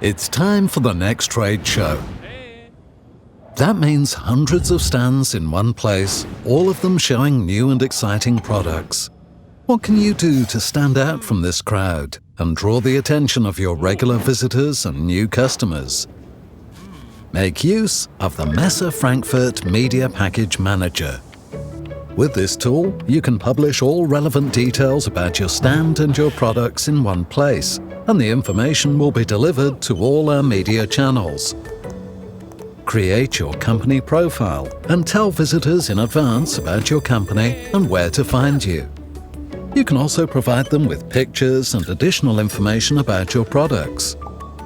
It's time for the next trade show. That means hundreds of stands in one place, all of them showing new and exciting products. What can you do to stand out from this crowd and draw the attention of your regular visitors and new customers? Make use of the Messe Frankfurt Media Package Manager. With this tool, you can publish all relevant details about your stand and your products in one place, and the information will be delivered to all our media channels. Create your company profile and tell visitors in advance about your company and where to find you. You can also provide them with pictures and additional information about your products.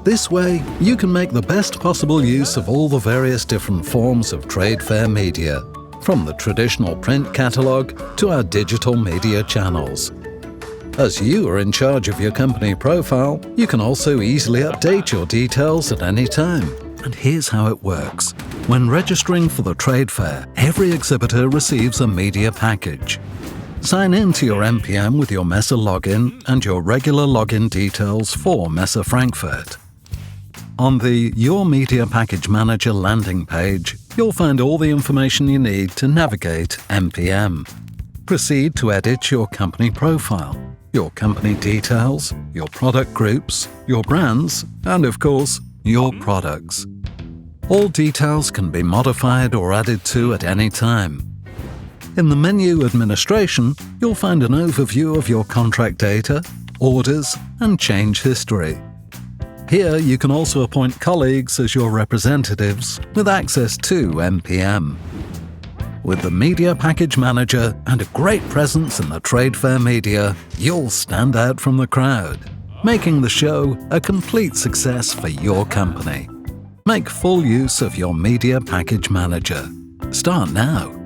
This way, you can make the best possible use of all the various different forms of trade fair media, from the traditional print catalogue to our digital media channels. As you are in charge of your company profile, you can also easily update your details at any time. And here's how it works. When registering for the trade fair, every exhibitor receives a media package. Sign in to your MPM with your Messe login and your regular login details for Messe Frankfurt. On the Your Media Package Manager landing page, you'll find all the information you need to navigate MPM. Proceed to edit your company profile, your company details, your product groups, your brands, and of course, your products. All details can be modified or added to at any time. In the menu Administration, you'll find an overview of your contract data, orders, and change history. Here you can also appoint colleagues as your representatives with access to MPM. With the Media Package Manager and a great presence in the trade fair media, you'll stand out from the crowd, making the show a complete success for your company. Make full use of your Media Package Manager. Start now.